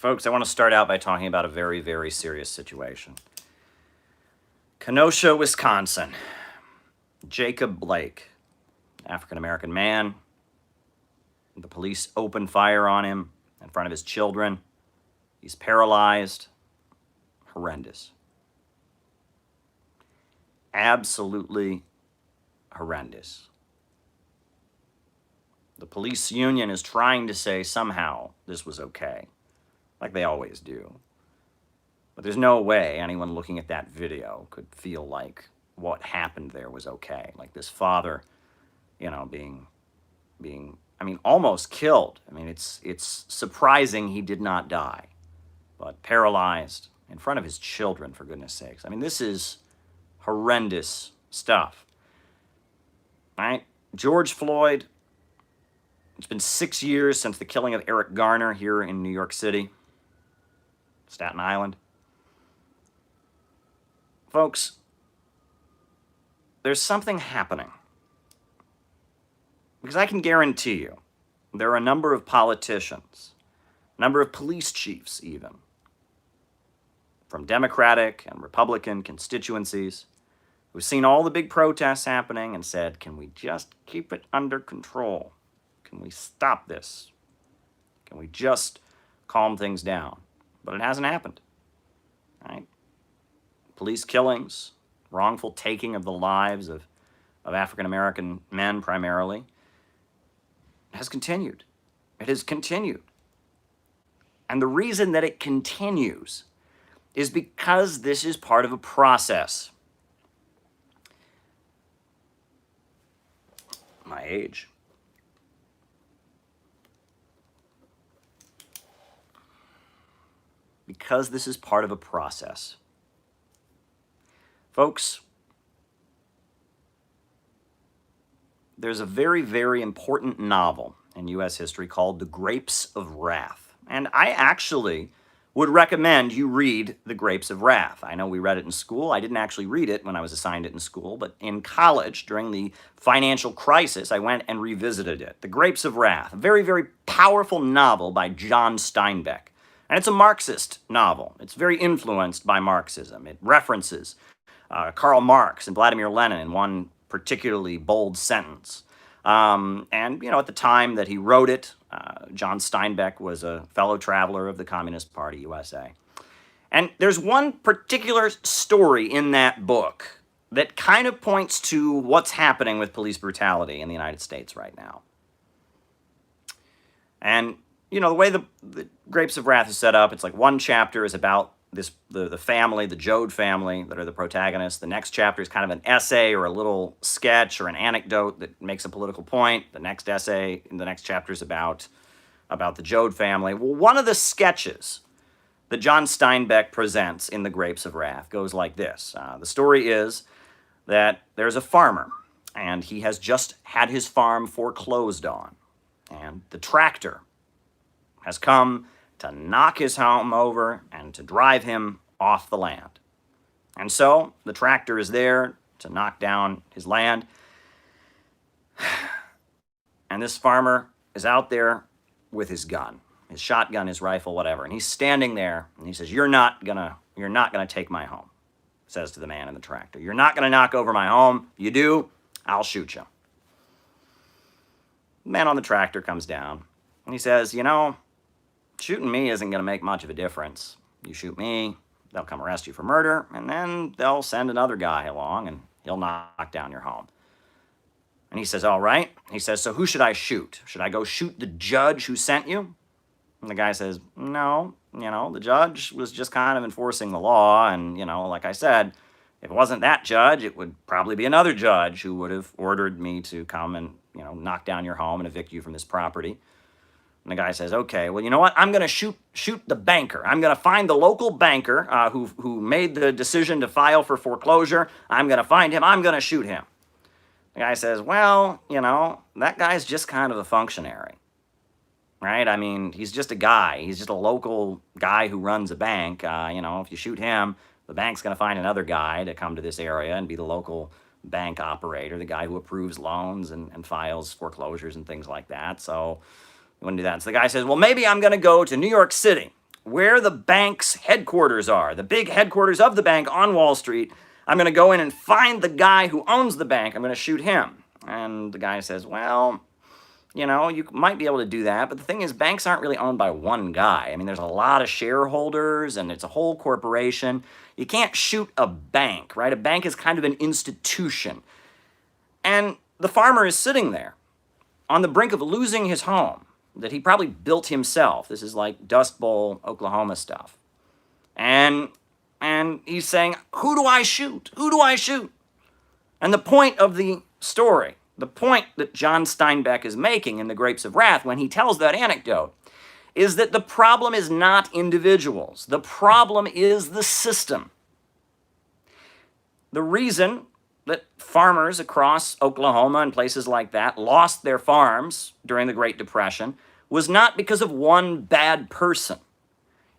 Folks, I want to start out by talking about a very, very serious situation. Kenosha, Wisconsin. Jacob Blake, African-American man. The police open fire on him in front of his children. He's paralyzed. Horrendous. Absolutely horrendous. The police union is trying to say somehow this was okay, like they always do. But there's no way anyone looking at that video could feel like what happened there was okay. Like this father, being almost killed. I mean, it's surprising he did not die, but paralyzed in front of his children, for goodness sakes. I mean, this is horrendous stuff. All right? George Floyd, it's been 6 years since the killing of Eric Garner here in New York City, Staten Island. Folks, there's something happening. Because I can guarantee you, there are a number of politicians, a number of police chiefs even, from Democratic and Republican constituencies, who've seen all the big protests happening and said, can we just keep it under control? Can we stop this? Can we just calm things down? But it hasn't happened, right? Police killings, wrongful taking of the lives of African-American men primarily, has continued. It has continued. And the reason that it continues is because this is part of a process. My age. Because this is part of a process. Folks, there's a very, very important novel in U.S. history called The Grapes of Wrath. And I actually would recommend you read The Grapes of Wrath. I know we read it in school. I didn't actually read it when I was assigned it in school, but in college, during the financial crisis, I went and revisited it. The Grapes of Wrath, a very, very powerful novel by John Steinbeck. And it's a Marxist novel. It's very influenced by Marxism. It references Karl Marx and Vladimir Lenin in one particularly bold sentence. And, at the time that he wrote it, John Steinbeck was a fellow traveler of the Communist Party, USA. And there's one particular story in that book that kind of points to what's happening with police brutality in the United States right now. And, the way the Grapes of Wrath is set up, it's like one chapter is about the family, the Joad family that are the protagonists. The next chapter is kind of an essay or a little sketch or an anecdote that makes a political point. The next essay in the next chapter is about the Joad family. Well, one of the sketches that John Steinbeck presents in The Grapes of Wrath goes like this. The story is that there's a farmer, and he has just had his farm foreclosed on. And the tractor has come to knock his home over and to drive him off the land. And so the tractor is there to knock down his land. And this farmer is out there with his gun, his shotgun, his rifle, whatever. And he's standing there and he says, you're not gonna take my home, says to the man in the tractor. You're not gonna knock over my home. You do, I'll shoot you. The man on the tractor comes down and he says, shooting me isn't going to make much of a difference. You shoot me, they'll come arrest you for murder, and then they'll send another guy along, and he'll knock down your home. And he says, all right. He says, so who should I shoot? Should I go shoot the judge who sent you? And the guy says, no, the judge was just kind of enforcing the law, and, like I said, if it wasn't that judge, it would probably be another judge who would have ordered me to come and, knock down your home and evict you from this property. And the guy says, okay, well, you know what? I'm going to shoot the banker. I'm going to find the local banker who made the decision to file for foreclosure. I'm going to find him. I'm going to shoot him. The guy says, well, that guy's just kind of a functionary, right? I mean, he's just a guy. He's just a local guy who runs a bank. If you shoot him, the bank's going to find another guy to come to this area and be the local bank operator, the guy who approves loans and files foreclosures and things like that. So you wouldn't do that. So the guy says, well, maybe I'm going to go to New York City where the bank's headquarters are, the big headquarters of the bank on Wall Street. I'm going to go in and find the guy who owns the bank. I'm going to shoot him. And the guy says, well, you know, you might be able to do that, but the thing is, banks aren't really owned by one guy. I mean, there's a lot of shareholders, and it's a whole corporation. You can't shoot a bank, right? A bank is kind of an institution. And the farmer is sitting there on the brink of losing his home that he probably built himself. This is like Dust Bowl, Oklahoma stuff. And he's saying, who do I shoot? Who do I shoot? And the point of the story, the point that John Steinbeck is making in The Grapes of Wrath when he tells that anecdote, is that the problem is not individuals. The problem is the system. The reason that farmers across Oklahoma and places like that lost their farms during the Great Depression was not because of one bad person.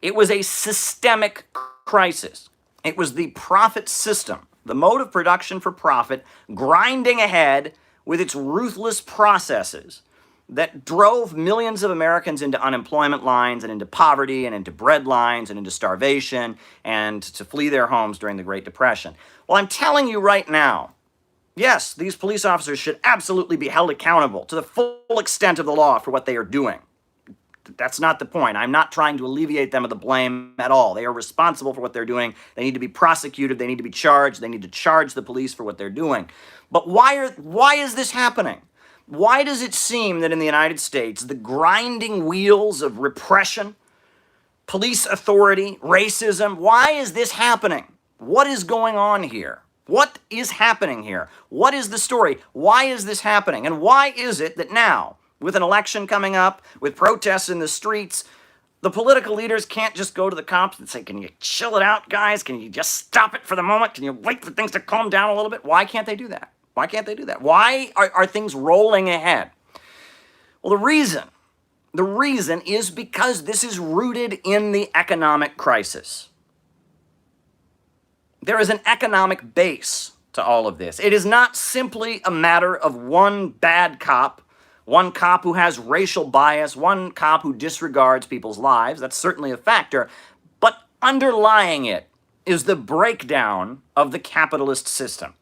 It was a systemic crisis. It was the profit system, the mode of production for profit, grinding ahead with its ruthless processes that drove millions of Americans into unemployment lines and into poverty and into bread lines and into starvation and to flee their homes during the Great Depression. Well, I'm telling you right now, yes, these police officers should absolutely be held accountable to the full extent of the law for what they are doing. That's not the point. I'm not trying to alleviate them of the blame at all. They are responsible for what they're doing. They need to be prosecuted. They need to be charged. They need to charge the police for what they're doing. But why is this happening? Why does it seem that in the United States, the grinding wheels of repression, police authority, racism, why is this happening? What is going on here? What is happening here? What is the story? Why is this happening? And why is it that now, with an election coming up, with protests in the streets, the political leaders can't just go to the cops and say, can you chill it out, guys? Can you just stop it for the moment? Can you wait for things to calm down a little bit? Why can't they do that? Why can't they do that? Why are things rolling ahead? Well, the reason is because this is rooted in the economic crisis. There is an economic base to all of this. It is not simply a matter of one bad cop, one cop who has racial bias, one cop who disregards people's lives. That's certainly a factor. But underlying it is the breakdown of the capitalist system.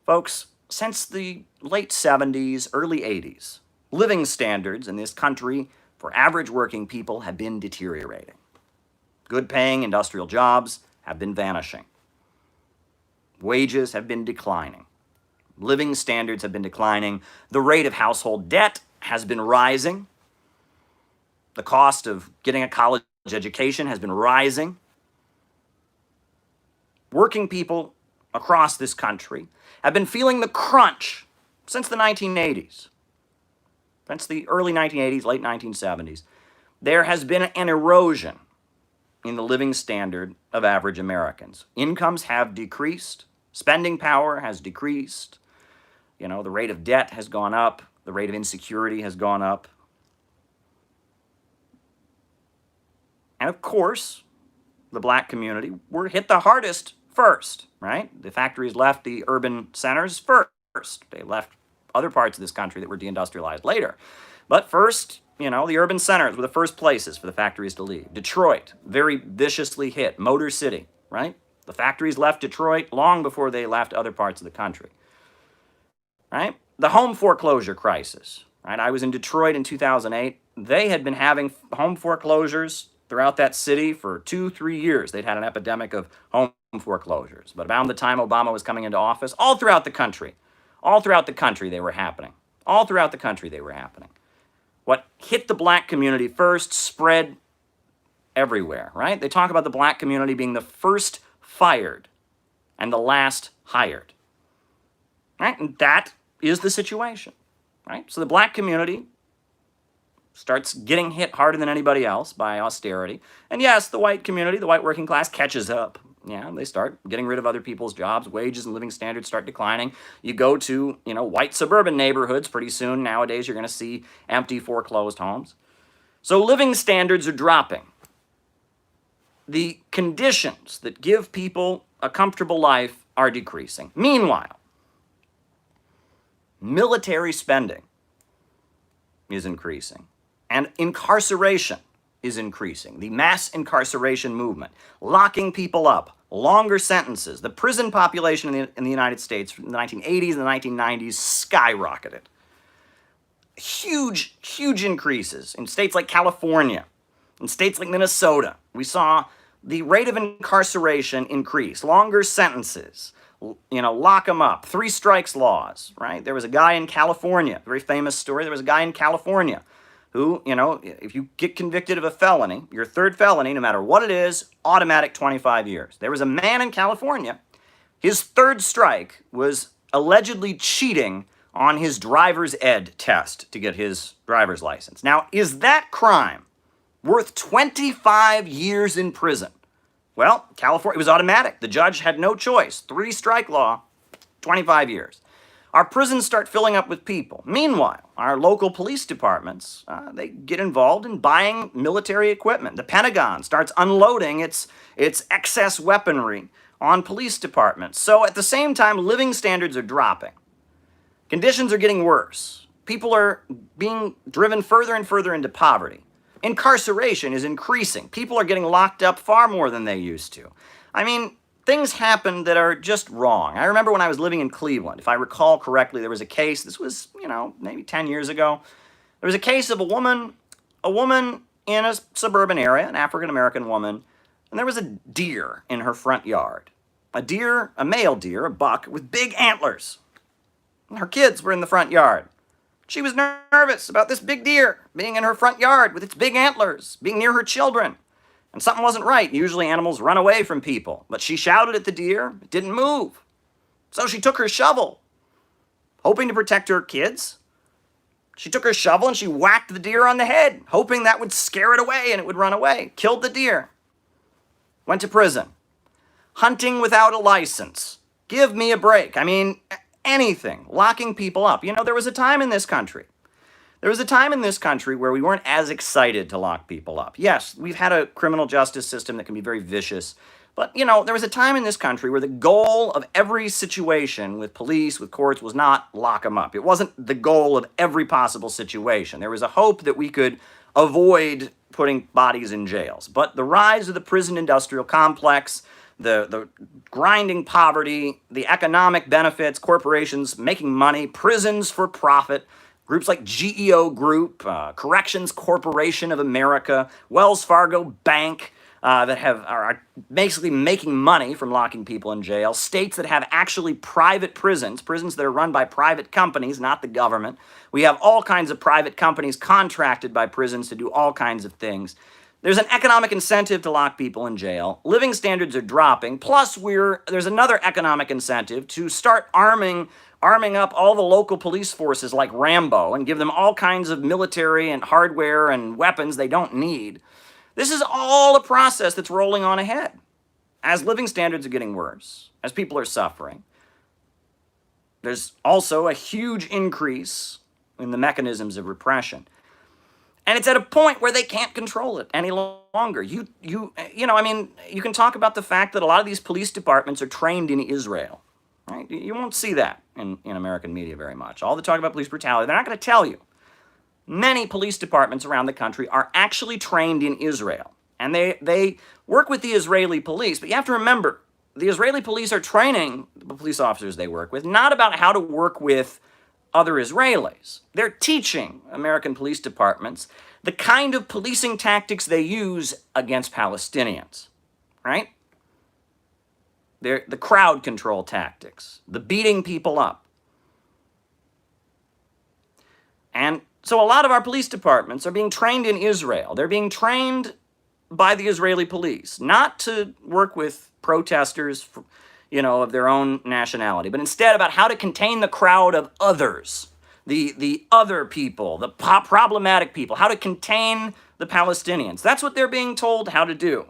Folks, since the late 70s, early 80s, living standards in this country for average working people have been deteriorating. Good-paying industrial jobs have been vanishing. Wages have been declining. Living standards have been declining. The rate of household debt has been rising. The cost of getting a college education has been rising. Working people across this country have been feeling the crunch since the 1980s. Since the early 1980s, late 1970s. There has been an erosion in the living standard of average Americans. Incomes have decreased. Spending power has decreased. You know, the rate of debt has gone up. The rate of insecurity has gone up. And of course, the black community were hit the hardest first, right? The factories left the urban centers first. They left other parts of this country that were deindustrialized later. But first, you know, the urban centers were the first places for the factories to leave. Detroit, very viciously hit. Motor City, right? The factories left Detroit long before they left other parts of the country, right? The home foreclosure crisis, right? I was in Detroit in 2008. They had been having home foreclosures throughout that city for 2-3 years. They'd had an epidemic of home foreclosures. But around the time Obama was coming into office, all throughout the country they were happening. All throughout the country they were happening. What hit the black community first spread everywhere, right? They talk about the black community being the first fired and the last hired, right? And that is the situation, right? So the black community starts getting hit harder than anybody else by austerity. And yes, the white community, the white working class catches up. Yeah, they start getting rid of other people's jobs. Wages and living standards start declining. You go to, you know, white suburban neighborhoods pretty soon. Nowadays, you're going to see empty foreclosed homes. So living standards are dropping. The conditions that give people a comfortable life are decreasing. Meanwhile, military spending is increasing. And incarceration is increasing. The mass incarceration movement, locking people up, longer sentences. The prison population in the United States from the 1980s and the 1990s skyrocketed. Huge, huge increases in states like California, in states like Minnesota. We saw the rate of incarceration increase, longer sentences, lock them up, 3 strikes laws, right? There was a guy in California, very famous story. There was a guy in California who, if you get convicted of a felony, your 3rd felony, no matter what it is, automatic 25 years. There was a man in California, his 3rd strike was allegedly cheating on his driver's ed test to get his driver's license. Now, is that crime worth 25 years in prison? Well, California, it was automatic. The judge had no choice. 3 strike law, 25 years. Our prisons start filling up with people. Meanwhile, our local police departments, they get involved in buying military equipment. The Pentagon starts unloading its excess weaponry on police departments. So at the same time, living standards are dropping. Conditions are getting worse. People are being driven further and further into poverty. Incarceration is increasing. People are getting locked up far more than they used to. I mean, things happen that are just wrong. I remember when I was living in Cleveland, if I recall correctly, there was a case, this was, maybe 10 years ago. There was a case of a woman in a suburban area, an African-American woman, and there was a deer in her front yard. A male deer, a buck, with big antlers. Her kids were in the front yard. She was nervous about this big deer being in her front yard with its big antlers, being near her children. And something wasn't right. Usually animals run away from people. But she shouted at the deer. It didn't move. So she took her shovel, hoping to protect her kids. She took her shovel and she whacked the deer on the head, hoping that would scare it away and it would run away. Killed the deer. Went to prison. Hunting without a license. Give me a break. I mean, anything, locking people up. There was a time in this country where we weren't as excited to lock people up. Yes, we've had a criminal justice system that can be very vicious, but, there was a time in this country where the goal of every situation with police, with courts, was not lock them up. It wasn't the goal of every possible situation. There was a hope that we could avoid putting bodies in jails. But the rise of the prison industrial complex, the grinding poverty, the economic benefits, corporations making money, prisons for profit, groups like GEO Group, Corrections Corporation of America, Wells Fargo Bank, that are basically making money from locking people in jail, states that have actually private prisons that are run by private companies, not the government. We have all kinds of private companies contracted by prisons to do all kinds of things. There's an economic incentive to lock people in jail. Living standards are dropping. Plus, there's another economic incentive to start arming up all the local police forces like Rambo and give them all kinds of military and hardware and weapons they don't need. This is all a process that's rolling on ahead. As living standards are getting worse, as people are suffering, there's also a huge increase in the mechanisms of repression. And it's at a point where they can't control it any longer. You can talk about the fact that a lot of these police departments are trained in Israel, right? You won't see that in American media very much. All the talk about police brutality, they're not going to tell you. Many police departments around the country are actually trained in Israel. And they work with the Israeli police. But you have to remember, the Israeli police are training the police officers they work with not about how to work with other Israelis. They're teaching American police departments the kind of policing tactics they use against Palestinians, right? They're the crowd control tactics, the beating people up. And so a lot of our police departments are being trained in Israel. They're being trained by the Israeli police, not to work with protesters, of their own nationality, but instead about how to contain the crowd of others, the other people, the problematic people, how to contain the Palestinians. That's what they're being told how to do.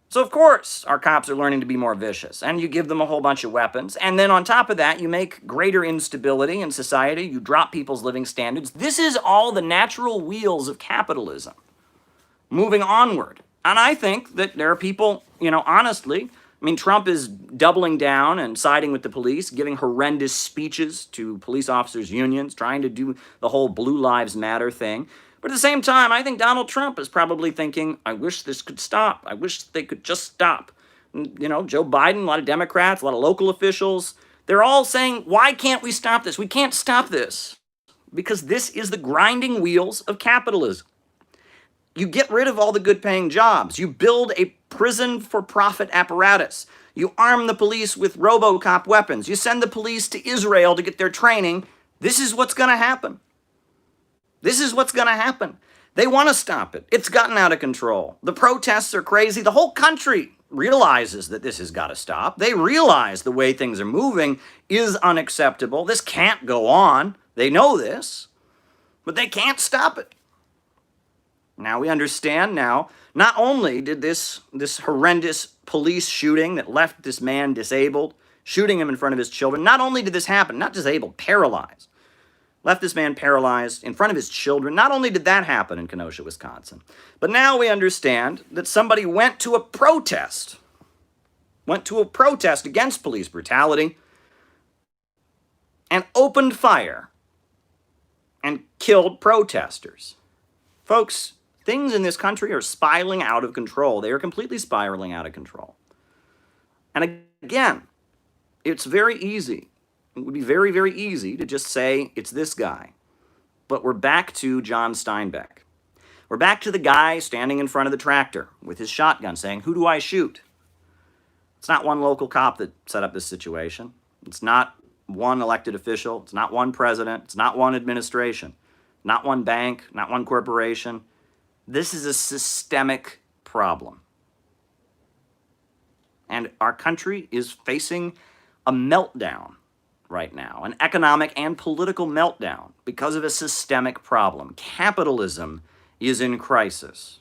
So, of course, our cops are learning to be more vicious, and you give them a whole bunch of weapons, and then on top of that, you make greater instability in society, you drop people's living standards. This is all the natural wheels of capitalism moving onward. And I think that there are people, honestly, Trump is doubling down and siding with the police, giving horrendous speeches to police officers' unions, trying to do the whole Blue Lives Matter thing. But at the same time, I think Donald Trump is probably thinking, I wish this could stop. I wish they could just stop. Joe Biden, a lot of Democrats, a lot of local officials, they're all saying, why can't we stop this? We can't stop this because this is the grinding wheels of capitalism. You get rid of all the good paying jobs. You build a prison for profit apparatus. You arm the police with RoboCop weapons. You send the police to Israel to get their training. This is what's going to happen. This is what's going to happen. They want to stop it. It's gotten out of control. The protests are crazy. The whole country realizes that this has got to stop. They realize the way things are moving is unacceptable. This can't go on. They know this, but they can't stop it. Now we understand now, not only did this horrendous police shooting that left this man disabled, shooting him in front of his children, not only did this happen, not disabled, paralyzed, left this man paralyzed in front of his children. Not only did that happen in Kenosha, Wisconsin, but now we understand that somebody went to a protest against police brutality and opened fire and killed protesters. Folks, things in this country are spiraling out of control. They are completely spiraling out of control. And again, it's very easy. It would be very, very easy to just say, it's this guy. But we're back to John Steinbeck. We're back to the guy standing in front of the tractor with his shotgun saying, who do I shoot? It's not one local cop that set up this situation. It's not one elected official. It's not one president. It's not one administration. Not one bank. Not one corporation. This is a systemic problem. And our country is facing a meltdown right now, an economic and political meltdown because of a systemic problem. Capitalism is in crisis.